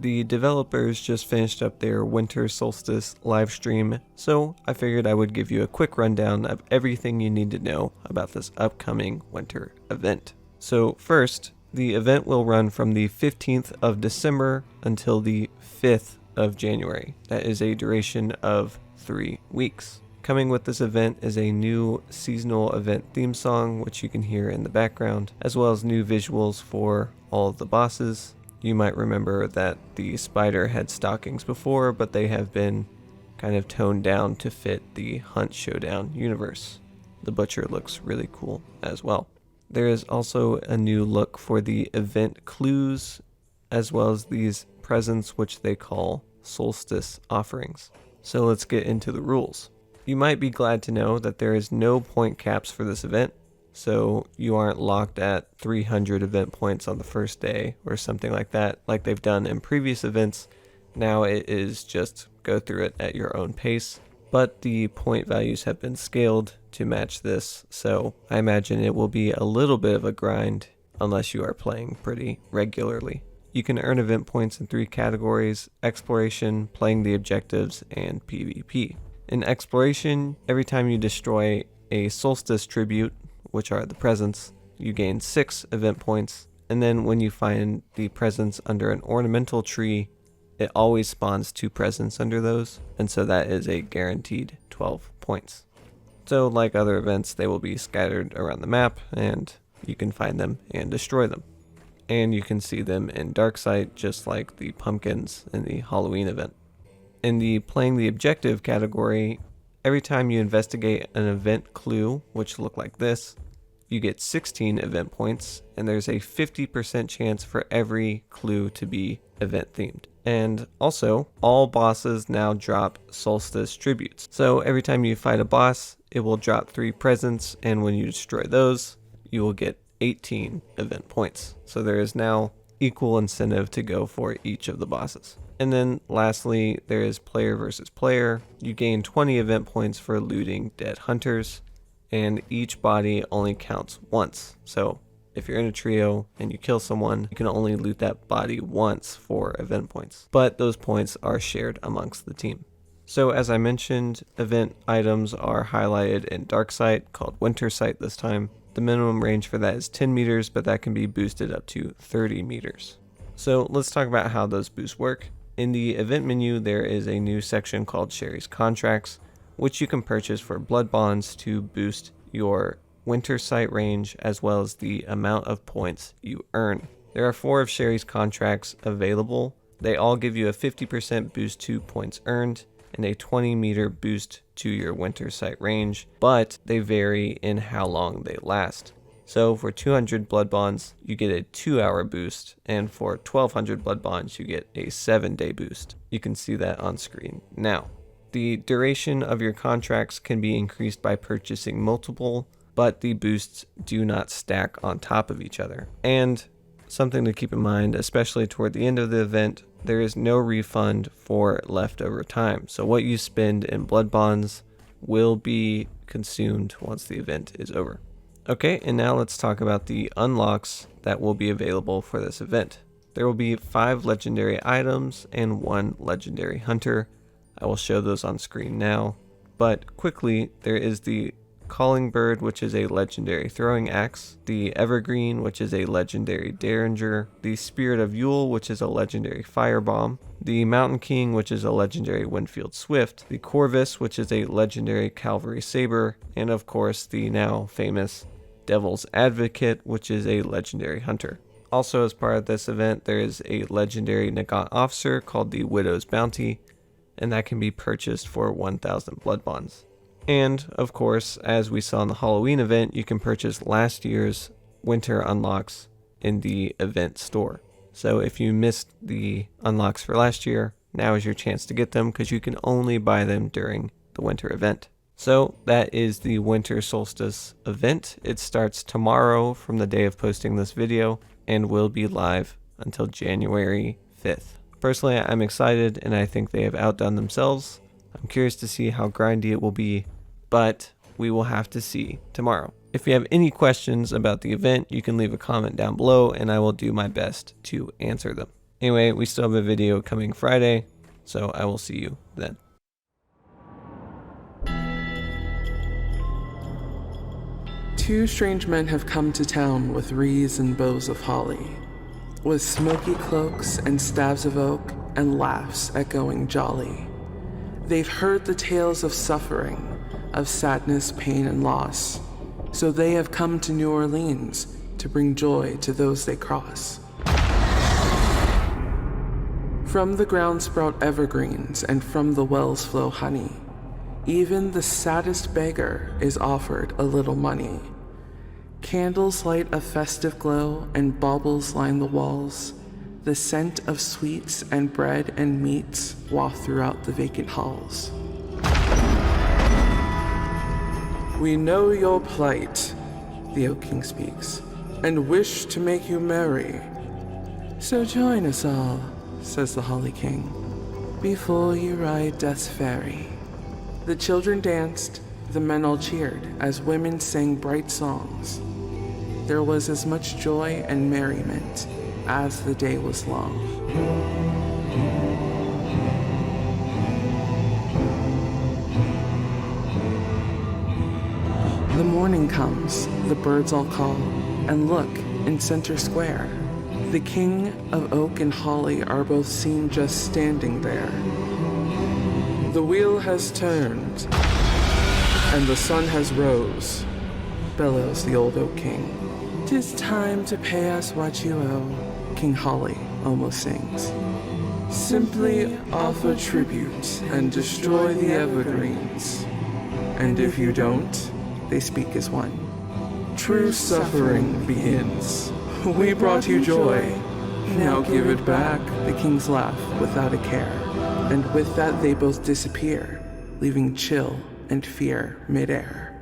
The developers just finished up their Winter Solstice live stream, so I figured I would give you a quick rundown of everything you need to know about this upcoming winter event. So first, the event will run from the 15th of December until the 5th of January. That is a duration of 3 weeks. Coming with this event is a new seasonal event theme song, which you can hear in the background, as well as new visuals for all of the bosses. You might remember that the spider had stockings before, but they have been kind of toned down to fit the Hunt Showdown universe. The butcher looks really cool as well. There is also a new look for the event clues, as well as these presents which they call solstice offerings. So let's get into the rules. You might be glad to know that there is no point caps for this event, so you aren't locked at 300 event points on the first day or something like that, like they've done in previous events. Now it is just go through it at your own pace, but the point values have been scaled to match this, so I imagine it will be a little bit of a grind unless you are playing pretty regularly. You can earn event points in 3 categories: exploration, playing the objectives, and PvP. In exploration, every time you destroy a solstice tribute, which are the presents, you gain 6 event points, and then when you find the presents under an ornamental tree, it always spawns 2 presents under those, and so that is a guaranteed 12 points. So like other events, they will be scattered around the map, and you can find them and destroy them. And you can see them in Darksight, just like the pumpkins in the Halloween event. In the playing the objective category, every time you investigate an event clue, which look like this, you get 16 event points, and there's a 50% chance for every clue to be event themed. And also, all bosses now drop solstice tributes. So every time you fight a boss, it will drop 3 presents, and when you destroy those, you will get 18 event points. So there is now equal incentive to go for each of the bosses. And then lastly, there is player versus player. You gain 20 event points for looting dead hunters, and each body only counts once. So if you're in a trio and you kill someone, you can only loot that body once for event points, but those points are shared amongst the team. So as I mentioned, event items are highlighted in Darksight, called Winter Sight this time. The minimum range for that is 10 meters, but that can be boosted up to 30 meters. So let's talk about how those boosts work. In the event menu, there is a new section called CHARY'S Contracts, which you can purchase for blood bonds to boost your Winter Sight range as well as the amount of points you earn. There are 4 of CHARY'S contracts available. They all give you a 50% boost to points earned and a 20 meter boost to your Winter Sight range, but they vary in how long they last. So for 200 blood bonds, you get a 2-hour boost, and for 1200 blood bonds, you get a 7-day boost. You can see that on screen now. The duration of your contracts can be increased by purchasing multiple, but the boosts do not stack on top of each other. And something to keep in mind, especially toward the end of the event, there is no refund for leftover time. So what you spend in blood bonds will be consumed once the event is over. Okay, and now let's talk about the unlocks that will be available for this event. There will be 5 legendary items and 1 legendary hunter. I will show those on screen now, but quickly, there is the Calling Bird, which is a legendary throwing axe, the Evergreen, which is a legendary derringer, the Spirit of Yule, which is a legendary firebomb, the Mountain King, which is a legendary Winfield Swift, the Corvus, which is a legendary cavalry saber, and of course the now famous Devil's Advocate, which is a legendary hunter. Also, as part of this event, there is a legendary Nagant officer called the Widow's Bounty, and that can be purchased for 1,000 blood bonds. And of course, as we saw in the Halloween event, you can purchase last year's winter unlocks in the event store. So if you missed the unlocks for last year, now is your chance to get them because you can only buy them during the winter event. So that is the Winter Solstice event. It starts tomorrow from the day of posting this video and will be live until January 5th. Personally, I'm excited and I think they have outdone themselves. I'm curious to see how grindy it will be, but we will have to see tomorrow. If you have any questions about the event, you can leave a comment down below and I will do my best to answer them. Anyway, we still have a video coming Friday, so I will see you then. Two strange men have come to town with wreaths and bows of holly, with smoky cloaks and staves of oak and laughs echoing jolly. They've heard the tales of suffering, of sadness, pain, and loss, so they have come to New Orleans to bring joy to those they cross. From the ground sprout evergreens, and from the wells flow honey. Even the saddest beggar is offered a little money. Candles light a festive glow, and baubles line the walls. The scent of sweets and bread and meats waft throughout the vacant halls. We know your plight, the Oak King speaks, and wish to make you merry. So join us all, says the Holly King, before you ride Death's ferry. The children danced, the men all cheered, as women sang bright songs. There was as much joy and merriment as the day was long. The morning comes, the birds all call, and look, in center square, the King of Oak and Holly are both seen just standing there. The wheel has turned, and the sun has rose, bellows the old Oak King. 'Tis time to pay us what you owe, King Holly almost sings. Simply offer tribute and destroy the evergreens. And if you don't, they speak as one, true suffering begins. We brought you joy, now give it back. The kings laugh without a care, and with that they both disappear, leaving chill and fear midair.